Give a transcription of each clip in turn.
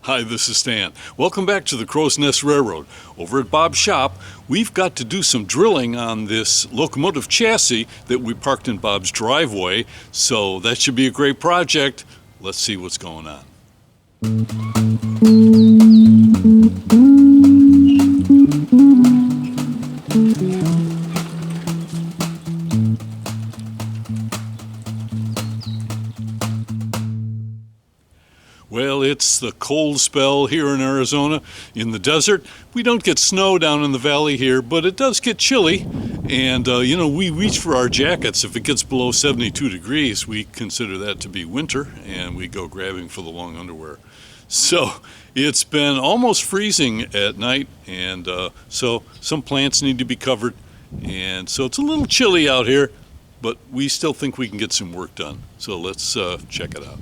Hi, this is Stan. Welcome back to the Crow's Nest Railroad. Over at Bob's shop, we've got to do some drilling on this locomotive chassis that we parked in Bob's driveway, so that should be a great project. Let's see what's going on. Well, it's the cold spell here in Arizona. In the desert, we don't get snow down in the valley here, but it does get chilly. And, we reach for our jackets. If it gets below 72 degrees, we consider that to be winter, and we go grabbing for the long underwear. So it's been almost freezing at night, and so some plants need to be covered. And so it's a little chilly out here, but we still think we can get some work done. So let's check it out.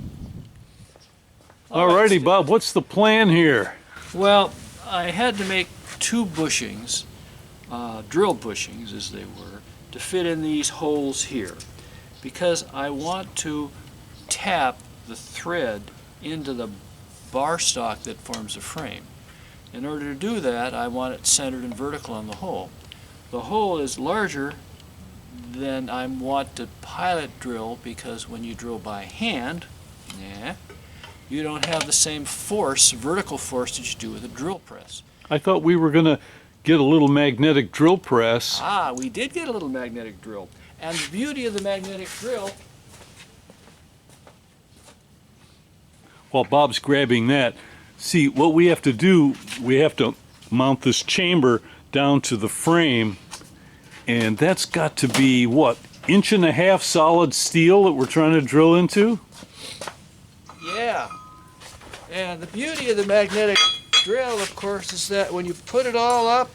Alrighty, Bob, what's the plan here? Well, I had to make two bushings, drill bushings as they were, to fit in these holes here, because I want to tap the thread into the bar stock that forms the frame. In order to do that, I want it centered and vertical on the hole. The hole is larger than I want to pilot drill, because when you drill by hand, you don't have the same force, vertical force, that you do with a drill press. I thought we were going to get a little magnetic drill press. We did get a little magnetic drill. And the beauty of the magnetic drill... While Bob's grabbing that, see, what we have to do, we have to mount this chamber down to the frame, and that's got to be, what, 1.5 inch solid steel that we're trying to drill into? Yeah. And the beauty of the magnetic drill, of course, is that when you put it all up...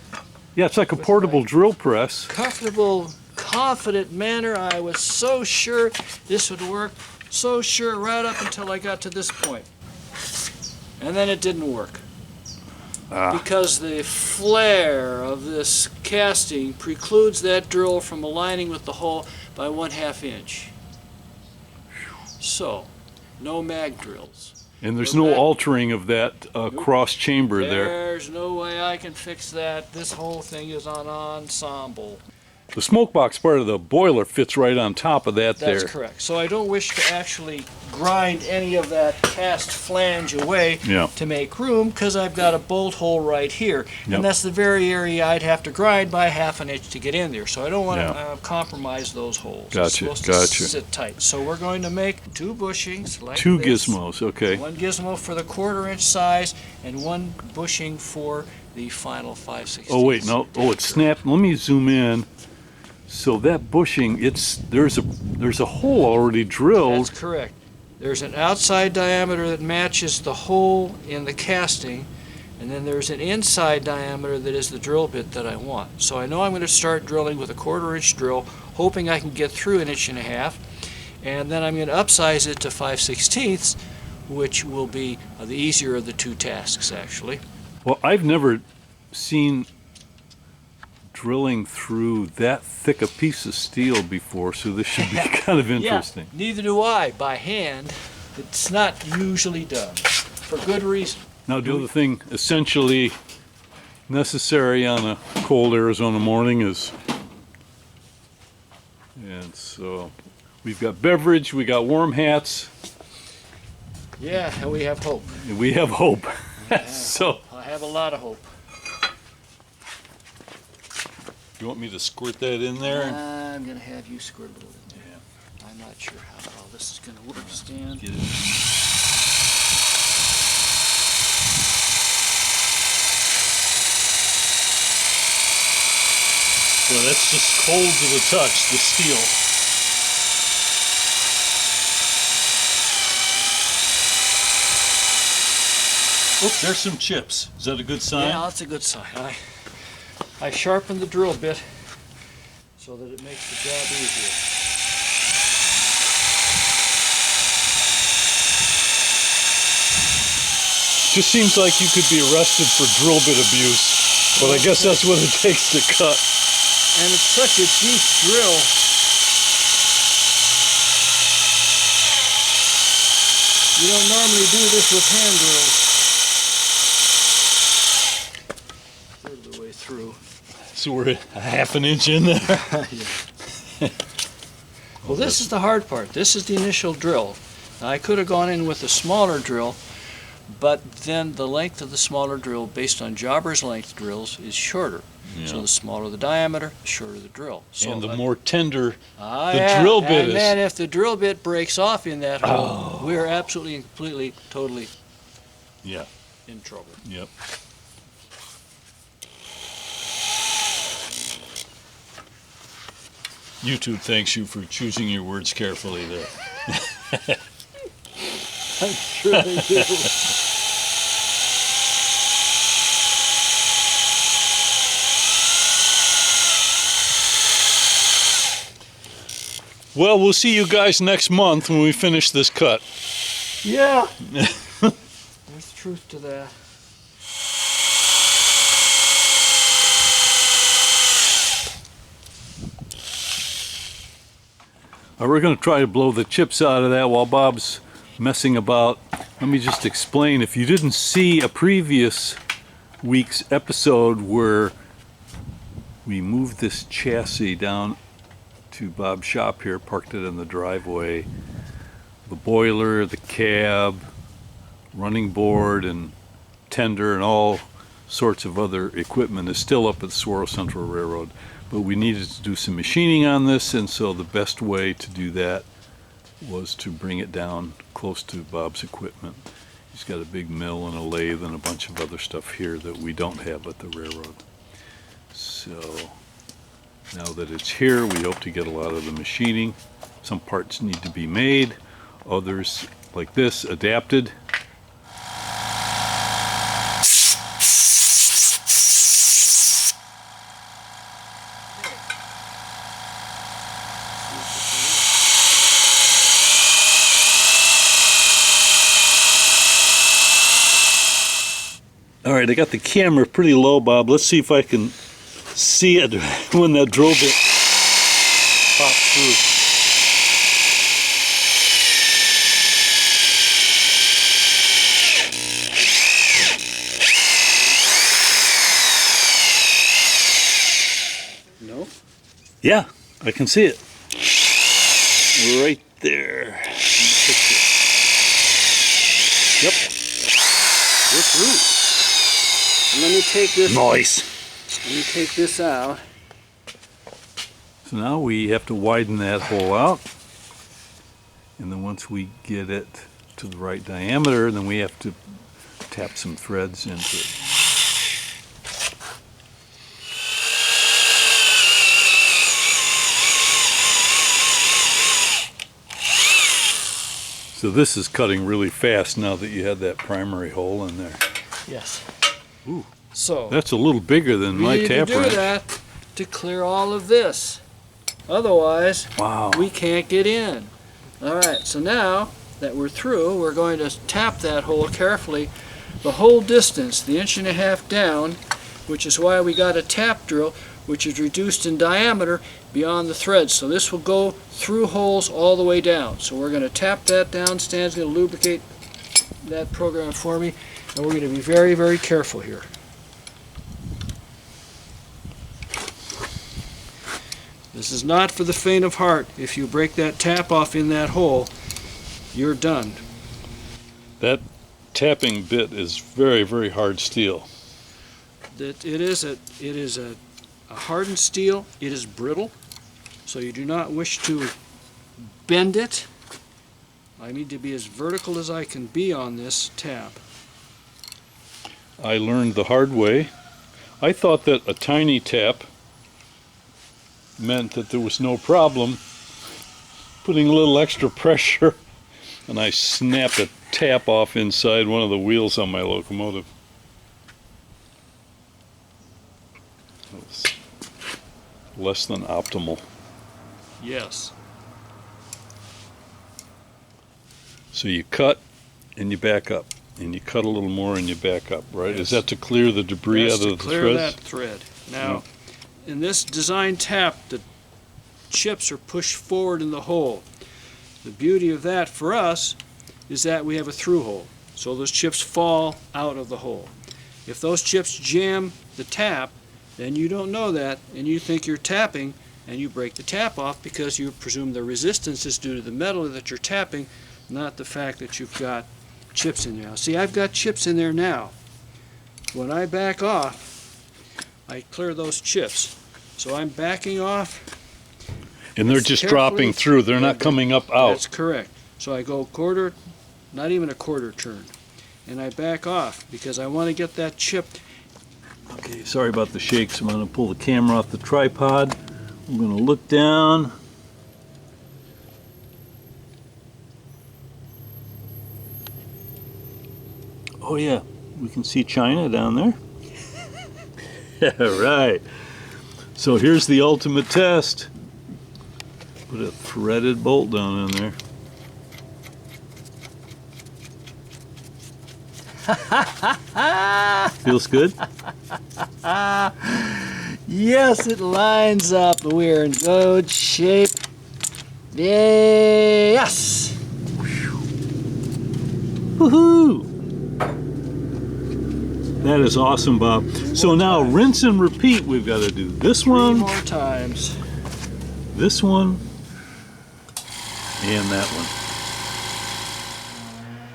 Yeah, it's like a portable drill press. Comfortable, confident manner. I was so sure this would work. So sure right up until I got to this point. And then it didn't work. Because the flare of this casting precludes that drill from aligning with the hole by 1/2 inch. So, no mag drills. And there's no altering of that cross chamber there. There's no way I can fix that. This whole thing is on ensemble. The smoke box part of the boiler fits right on top of that there. That's correct. So I don't wish to actually grind any of that cast flange away to make room, because I've got a bolt hole right here. And that's the very area I'd have to grind by 1/2 inch to get in there. So I don't want to compromise those holes. Gotcha, it's supposed to sit tight. So we're going to make two bushings like two this. gizmos, okay. One gizmo for the 1/4 inch size, and one bushing for the final 5/16. Oh wait, no, it snapped. Let me zoom in. So that bushing, there's a hole already drilled. That's correct. There's an outside diameter that matches the hole in the casting, and then there's an inside diameter that is the drill bit that I want. So I know I'm going to start drilling with a 1/4 inch drill, hoping I can get through 1.5 inches, and then I'm going to upsize it to 5/16, which will be the easier of the two tasks, actually. Well, I've never seen drilling through that thick a piece of steel before, so this should be kind of interesting. Yeah, neither do I. By hand, it's not usually done, for good reason. Now, the other thing essentially necessary on a cold Arizona morning is, and so we've got beverage, we got warm hats. Yeah, and we have hope. We have hope. So I have a lot of hope. You want me to squirt that in there? I'm going to have you squirt it in there. Yeah. I'm not sure how all this is going to work, Stan. Get it. Well, that's just cold to the touch, the steel. Oop, there's some chips. Is that a good sign? Yeah, that's a good sign. I sharpened the drill bit so that it makes the job easier. Just seems like you could be arrested for drill bit abuse, but I guess that's what it takes to cut. And it's such a deep drill. You don't normally do this with hand drills. through. So we're a half an inch in there. Well, this is the hard part. This is the initial drill. Now, I could have gone in with a smaller drill, but then the length of the smaller drill, based on jobber's length drills, is shorter. So the smaller the diameter, the shorter the drill. So And the more tender the drill bit and is. then if the drill bit breaks off in that hole, we're absolutely and completely, totally Yeah. in trouble. Yep. YouTube thanks you for choosing your words carefully there. I'm sure they do. Well, we'll see you guys next month when we finish this cut. Yeah. There's truth to that. We're going to try to blow the chips out of that while Bob's messing about. Let me just explain. If you didn't see a previous week's episode where we moved this chassis down to Bob's shop here, parked it in the driveway, the boiler, the cab, running board, and tender, and all sorts of other equipment is still up at the Saguaro Central Railroad. But we needed to do some machining on this, and so the best way to do that was to bring it down close to Bob's equipment. He's got a big mill and a lathe and a bunch of other stuff here that we don't have at the railroad. So now that it's here, we hope to get a lot of the machining. Some parts need to be made, others, like this, adapted. All right, I got the camera pretty low, Bob. Let's see if I can see it when that drill bit pops through. No? Yeah, I can see it. Right there. Yep. We're through. And let me take this. Nice. Let me take this out. So now we have to widen that hole out. And then once we get it to the right diameter, then we have to tap some threads into it. So this is cutting really fast now that you had that primary hole in there. Yes. Ooh. So That's a little bigger than my we need to tap do wrench. that to clear all of this. Otherwise, Wow. we can't get in. All right, so now that we're through, we're going to tap that hole carefully the whole distance, the 1.5 inches down, which is why we got a tap drill, which is reduced in diameter beyond the threads. So this will go through holes all the way down. So we're going to tap that down. Stan's going to lubricate that program for me, and we're going to be very, very careful here. This is not for the faint of heart. If you break that tap off in that hole, you're done. That tapping bit is very, very hard steel. It is a hardened steel. It is brittle, so you do not wish to bend it. I need to be as vertical as I can be on this tap. I learned the hard way. I thought that a tiny tap meant that there was no problem putting a little extra pressure, and I snapped a tap off inside one of the wheels on my locomotive. That was less than optimal. Yes. So you cut and you back up, and you cut a little more and you back up, right? Yes. Is that to clear the debris Yes, out to of the clear threads? that thread. Now, in this design tap, the chips are pushed forward in the hole. The beauty of that for us is that we have a through hole, so those chips fall out of the hole. If those chips jam the tap, then you don't know that, and you think you're tapping, and you break the tap off because you presume the resistance is due to the metal that you're tapping, not the fact that you've got chips in there. See, I've got chips in there now. When I back off, I clear those chips. So I'm backing off. And they're just dropping through. They're not coming up out. That's correct. So I go quarter, not even a quarter turn, and I back off because I want to get that chip. Okay, sorry about the shakes. I'm going to pull the camera off the tripod. I'm going to look down. Oh yeah, we can see China down there. Yeah, right. So here's the ultimate test. Put a threaded bolt down in there. Feels good? Yes, it lines up. We're in good shape. Yes! Woohoo! That is awesome, Bob. So now rinse and repeat. We've got to do this one, 3 more times. this one, and that one.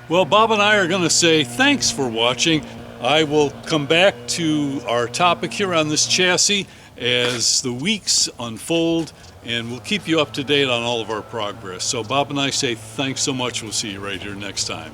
Well, Bob and I are going to say thanks for watching. I will come back to our topic here on this chassis as the weeks unfold, and we'll keep you up to date on all of our progress. So Bob and I say thanks so much. We'll see you right here next time.